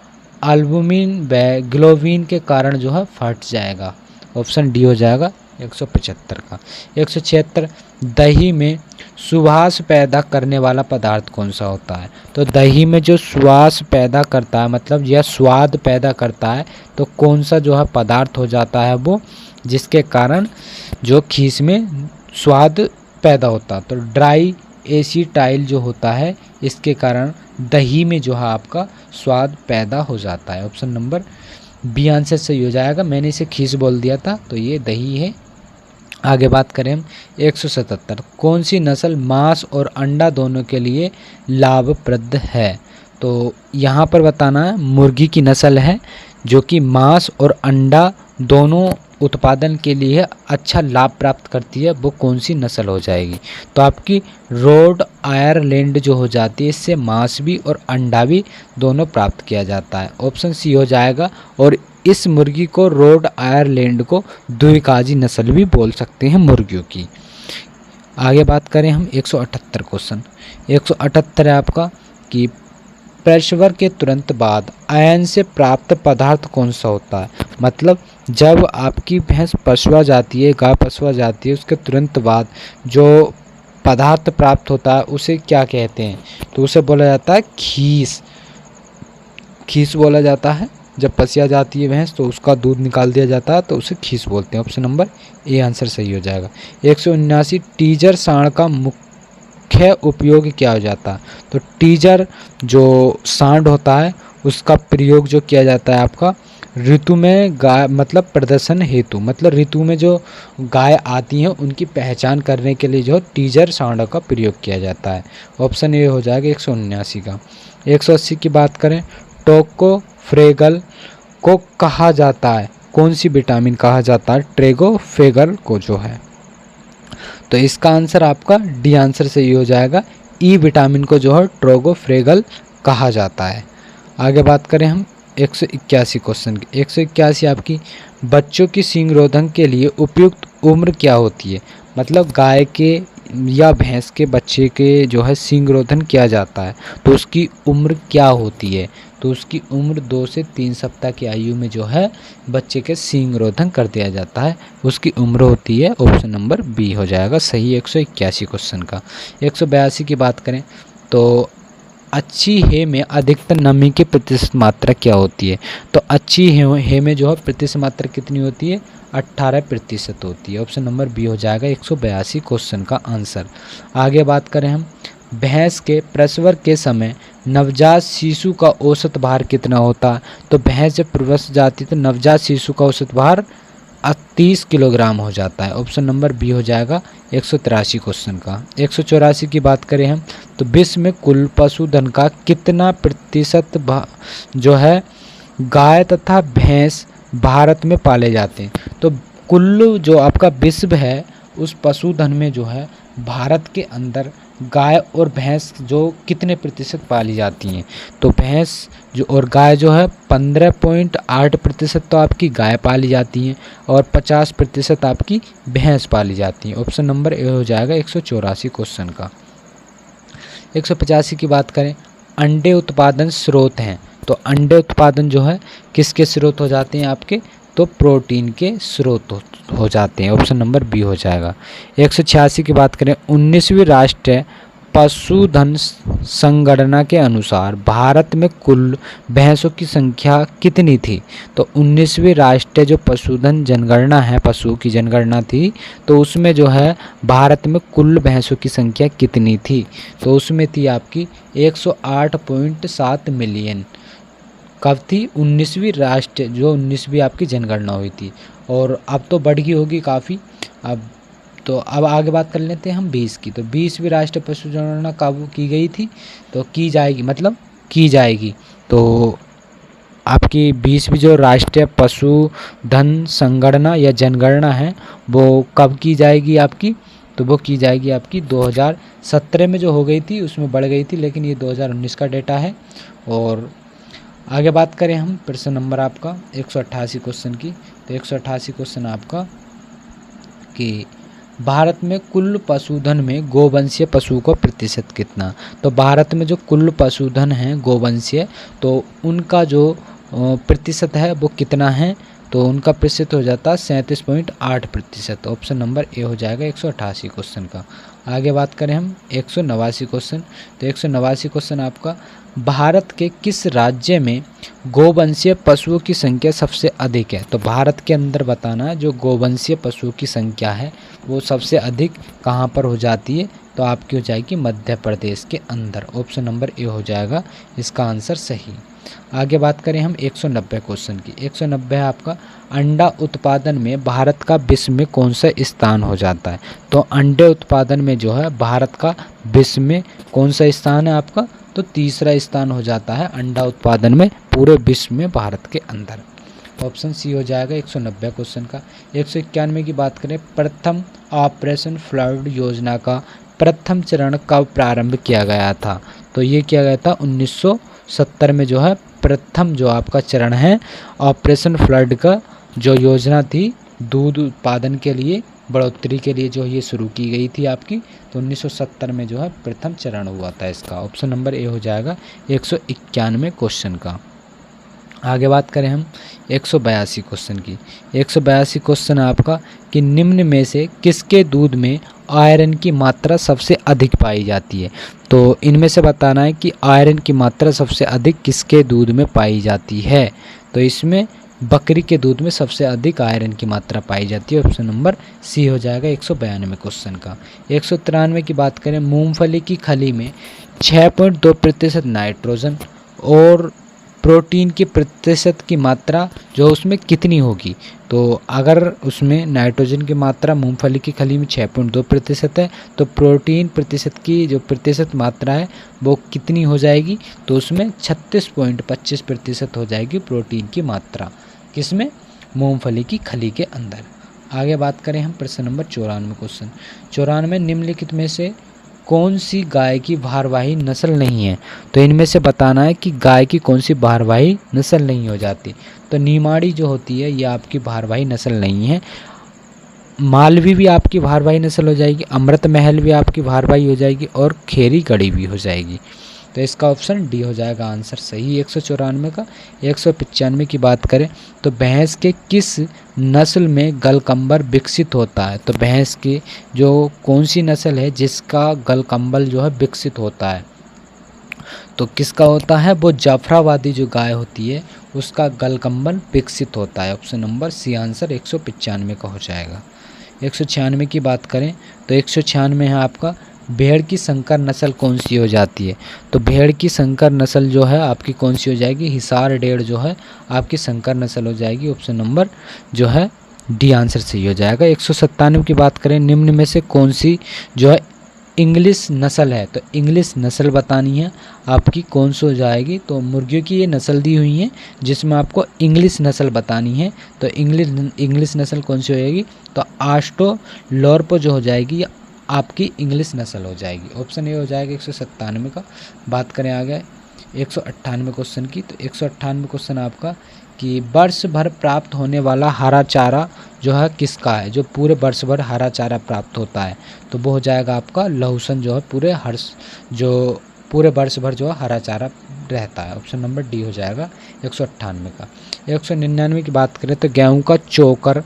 एल्बुमिन व ग्लोबिन के कारण जो है फट जाएगा, ऑप्शन डी हो जाएगा 175 का। 176, दही में सुवास पैदा करने वाला पदार्थ कौन सा होता है? तो दही में जो सुवास पैदा करता है, मतलब यह स्वाद पैदा करता है, तो कौन सा जो है पदार्थ हो जाता है वो, जिसके कारण जो खीस में स्वाद पैदा होता है? तो ड्राई एसिटाइल जो होता है, इसके कारण दही में जो है आपका स्वाद पैदा हो जाता है, ऑप्शन नंबर बी आंसर सही हो जाएगा। मैंने इसे खीस बोल दिया था, तो ये दही है। आगे बात करें हम 177, कौन सी नस्ल मांस और अंडा दोनों के लिए लाभप्रद है? तो यहाँ पर बताना है मुर्गी की नस्ल है जो कि मांस और अंडा दोनों उत्पादन के लिए अच्छा लाभ प्राप्त करती है, वो कौन सी नस्ल हो जाएगी? तो आपकी रोड आयरलैंड जो हो जाती है, इससे मांस भी और अंडा भी दोनों प्राप्त किया जाता है, ऑप्शन सी हो जाएगा। और इस मुर्गी को रोड आयरलैंड को द्विकाजी नस्ल भी बोल सकते हैं मुर्गियों की। आगे बात करें हम 178 क्वेश्चन। 178 है आपका कि प्रसव के तुरंत बाद आयन से प्राप्त पदार्थ कौन सा होता है? मतलब जब आपकी भैंस पसवा जाती है, गाय पसवा जाती है, उसके तुरंत बाद जो पदार्थ प्राप्त होता है उसे क्या कहते हैं? तो उसे बोला जाता है खीस। खीस बोला जाता है। जब पसिया जाती है भैंस तो उसका दूध निकाल दिया जाता है, तो उसे खीस बोलते हैं, ऑप्शन नंबर ए आंसर सही हो जाएगा। 179, टीजर सांड का मुख्य उपयोग क्या हो जाता है? तो टीजर जो सांड होता है उसका प्रयोग जो किया जाता है आपका ऋतु में गाय मतलब प्रदर्शन हेतु, मतलब ऋतु में जो गाय आती हैं उनकी पहचान करने के लिए जो टीजर साउंड का प्रयोग किया जाता है। ऑप्शन ए हो जाएगा 179 का। 180 की बात करें, टोकोफेरॉल को कहा जाता है, कौन सी विटामिन कहा जाता है ट्रेगोफेरॉल को जो है? तो इसका आंसर आपका डी आंसर सही हो जाएगा। ई विटामिन को जो है ट्रेगोफेरॉल कहा जाता है। आगे बात करें हम 181 क्वेश्चन की। 181 आपकी, बच्चों की सींग रोधन के लिए उपयुक्त उम्र क्या होती है? मतलब गाय के या भैंस के बच्चे के जो है सींग रोधन किया जाता है तो उसकी उम्र क्या होती है? तो उसकी उम्र 2 से 3 सप्ताह की आयु में जो है बच्चे के सींग रोधन कर दिया जाता है, उसकी उम्र होती है। ऑप्शन नंबर बी हो जाएगा सही 181 क्वेश्चन का। 182 की बात करें तो अच्छी हे में अधिकतम नमी की प्रतिशत मात्रा क्या होती है? तो अच्छी हे में जो है प्रतिशत मात्रा कितनी होती है? 18% होती है। ऑप्शन नंबर बी हो जाएगा 182 क्वेश्चन का आंसर। आगे बात करें हम, भैंस के प्रसव के समय नवजात शिशु का औसत भार कितना होता है? तो भैंस जब प्रसव जाती है तो नवजात शिशु का औसत भार 30 किलोग्राम हो जाता है। ऑप्शन नंबर बी हो जाएगा 183 क्वेश्चन का। 184 की बात करें हम तो विश्व में कुल पशुधन का कितना प्रतिशत जो है गाय तथा भैंस भारत में पाले जाते हैं? तो कुल जो आपका विश्व है उस पशुधन में जो है भारत के अंदर गाय और भैंस जो कितने प्रतिशत पाली जाती हैं? तो भैंस जो और गाय जो है 15.8% तो आपकी गाय पाली जाती हैं और 50% आपकी भैंस पाली जाती हैं। ऑप्शन नंबर ए हो जाएगा 184 क्वेश्चन का। 185 की बात करें, अंडे उत्पादन स्रोत हैं तो अंडे उत्पादन जो है किसके स्रोत हो जाते हैं आपके? तो प्रोटीन के स्रोत हो जाते हैं। ऑप्शन नंबर बी हो जाएगा। 186 की बात करें, 19वीं राष्ट्रीय पशुधन संगणना के अनुसार भारत में कुल भैंसों की संख्या कितनी थी? तो 19वीं राष्ट्रीय जो पशुधन जनगणना है, पशु की जनगणना थी, तो उसमें जो है भारत में कुल भैंसों की संख्या कितनी थी? तो उसमें थी आपकी 108.7 मिलियन। कब थी? 19वीं राष्ट्रीय जो 19वीं आपकी जनगणना हुई थी, और अब तो बढ़ गई होगी काफ़ी। अब आगे बात कर लेते हैं हम 20 की। तो 20वीं राष्ट्रीय पशु जनगणना कब की गई थी? तो की जाएगी, मतलब की जाएगी। तो आपकी 20वीं जो राष्ट्रीय पशुधन संगणना या जनगणना है वो कब की जाएगी आपकी? तो वो की जाएगी आपकी 2017 में जो हो गई थी उसमें बढ़ गई थी, लेकिन ये 2019 का डेटा है। और आगे बात करें हम प्रश्न नंबर आपका 188 क्वेश्चन की। तो 188 क्वेश्चन आपका कि भारत में कुल पशुधन में गोवंशीय पशु का प्रतिशत कितना? तो भारत में जो कुल पशुधन है गोवंशीय, तो उनका जो प्रतिशत है वो कितना है? तो उनका प्रतिशत हो जाता है 37.8%। ऑप्शन नंबर ए हो जाएगा 188 क्वेश्चन का। आगे बात करें हम 189 क्वेश्चन। तो 189 क्वेश्चन आपका, भारत के किस राज्य में गोवंशीय पशुओं की संख्या सबसे अधिक है? तो भारत के अंदर बताना है जो गोवंशीय पशुओं की संख्या है वो सबसे अधिक कहाँ पर हो जाती है? तो आपकी हो जाएगी मध्य प्रदेश के अंदर। ऑप्शन नंबर ए हो जाएगा इसका आंसर सही। आगे बात करें हम 190 क्वेश्चन की। 190 है आपका, अंडा उत्पादन में भारत का विश्व में कौन सा स्थान हो जाता है? तो अंडे उत्पादन में जो है भारत का विश्व में कौन सा स्थान है आपका? तो तीसरा स्थान हो जाता है अंडा उत्पादन में पूरे विश्व में भारत के अंदर। ऑप्शन सी हो जाएगा 190 क्वेश्चन का। 191 की बात करें, प्रथम ऑपरेशन फ्लड योजना का प्रथम चरण कब प्रारंभ किया गया था? तो ये किया गया था 1970 में जो है प्रथम जो आपका चरण है ऑपरेशन फ्लड का जो योजना थी दूध उत्पादन के लिए बढ़ोतरी के लिए जो ये शुरू की गई थी आपकी, तो 1970 में जो है प्रथम चरण हुआ था इसका। ऑप्शन नंबर ए हो जाएगा 191 क्वेश्चन का। आगे बात करें हम 182 क्वेश्चन की। 182 क्वेश्चन आपका कि निम्न में से किसके दूध में आयरन की मात्रा सबसे अधिक पाई जाती है? तो इनमें से बताना है कि आयरन की मात्रा सबसे अधिक किसके दूध में पाई जाती है? तो इसमें बकरी के दूध में सबसे अधिक आयरन की मात्रा पाई जाती है। ऑप्शन नंबर सी हो जाएगा 192 क्वेश्चन का। 193 की बात करें, मूंगफली की खली में 6.2% नाइट्रोजन और प्रोटीन की प्रतिशत की मात्रा जो उसमें कितनी होगी। तो अगर उसमें नाइट्रोजन की मात्रा मूंगफली की खली में 6.2% है तो प्रोटीन प्रतिशत की जो प्रतिशत मात्रा है वो कितनी हो जाएगी, तो उसमें 36.25% हो जाएगी प्रोटीन की मात्रा, किसमें, मूंगफली की खली के अंदर। आगे बात करें हम प्रश्न नंबर 94 क्वेश्चन 94, निम्नलिखित में से कौन सी गाय की भारवाही नस्ल नहीं है। तो इनमें से बताना है कि गाय की कौन सी भारवाही नस्ल नहीं हो जाती। तो नीमाड़ी जो होती है ये आपकी भारवाही नस्ल नहीं है। मालवी भी आपकी भारवाही नस्ल हो जाएगी, अमृत महल भी आपकी भारवाही हो जाएगी और खेरी गढ़ी भी हो जाएगी। तो इसका ऑप्शन डी हो जाएगा आंसर सही 194 का। 195 की बात करें तो भैंस के किस नस्ल में गलकंबर विकसित होता है। तो भैंस की जो कौन सी नस्ल है जिसका गलकंबल जो है विकसित होता है, तो किसका होता है, वो जाफराबादी जो गाय होती है उसका गलकंबल विकसित होता है। ऑप्शन नंबर सी आंसर 195 का हो जाएगा। 196 की बात करें तो 196 है आपका भेड़ की संकर नस्ल कौन सी हो जाती है। तो भेड़ की संकर नस्ल जो है आपकी कौन सी हो जाएगी, हिसार डेढ़ जो है आपकी संकर नस्ल हो जाएगी। ऑप्शन नंबर जो है डी आंसर सही हो जाएगा। 197 की बात करें, निम्न में से कौन सी जो है इंग्लिश नस्ल है। तो इंग्लिश नस्ल बतानी है आपकी कौन सी हो जाएगी। तो मुर्गियों की ये नस्ल दी हुई है जिसमें आपको इंग्लिश नस्ल बतानी है। तो इंग्लिश नस्ल कौन सी हो जाएगी, तो आस्ट्रोलोर्प जो हो जाएगी आपकी इंग्लिश नस्ल हो जाएगी। ऑप्शन ए हो जाएगा 197 का। बात करें आगे 198 क्वेश्चन की, तो 198 क्वेश्चन आपका कि वर्ष भर प्राप्त होने वाला हरा चारा जो है किसका है, जो पूरे वर्ष भर हरा चारा प्राप्त होता है। तो वो हो जाएगा आपका लहसुन जो है पूरे वर्ष भर जो है हरा चारा रहता है। ऑप्शन नंबर डी हो जाएगा 198 का। 199 की बात करें तो गेहूं का चोकर,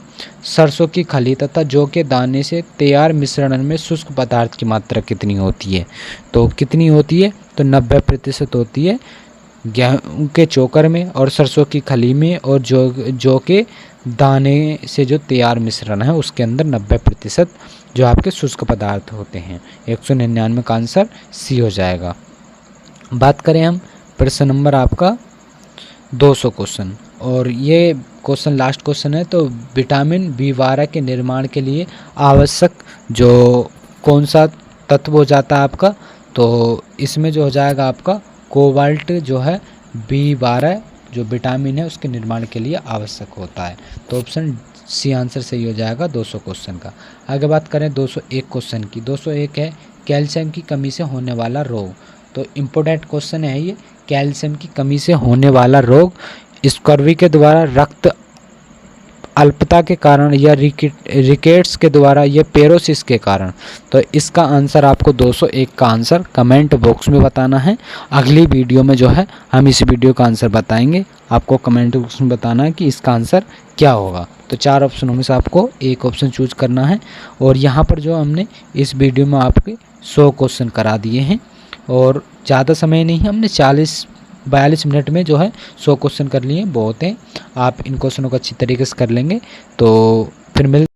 सरसों की खली तथा जौ के दाने से तैयार मिश्रण में शुष्क पदार्थ की मात्रा कितनी होती है। तो कितनी होती है, तो 90% होती है गेहूं के चोकर में और सरसों की खली में और जौ के दाने से जो तैयार मिश्रण है उसके अंदर 90% जो आपके शुष्क पदार्थ होते हैं। 199 का आंसर सी हो जाएगा। बात करें हम प्रश्न नंबर आपका 200 क्वेश्चन, और ये क्वेश्चन लास्ट क्वेश्चन है। तो विटामिन B12 के निर्माण के लिए आवश्यक जो कौन सा तत्व हो जाता है आपका, तो इसमें जो हो जाएगा आपका कोबाल्ट जो है B12 जो विटामिन है उसके निर्माण के लिए आवश्यक होता है। तो ऑप्शन सी आंसर सही हो जाएगा 200 क्वेश्चन का। आगे बात करें 201 क्वेश्चन की। 201 है कैल्शियम की कमी से होने वाला रोग। तो इम्पोर्टेंट क्वेश्चन है ये, कैल्शियम की कमी से होने वाला रोग स्कर्वी के द्वारा, रक्त अल्पता के कारण, या रिकेट्स के द्वारा, या पेरोसिस के कारण। तो इसका आंसर आपको 201 का आंसर कमेंट बॉक्स में बताना है। अगली वीडियो में जो है हम इस वीडियो का आंसर बताएंगे, आपको कमेंट बॉक्स में बताना है कि इसका आंसर क्या होगा। तो 4 ऑप्शनों में से आपको एक ऑप्शन चूज करना है। और यहाँ पर जो हमने इस वीडियो में आपके 100 क्वेश्चन करा दिए हैं और ज़्यादा समय नहीं, हमने 42 मिनट में जो है 100 क्वेश्चन कर लिए, बहुत हैं। आप इन क्वेश्चनों को अच्छी तरीके से कर लेंगे तो फिर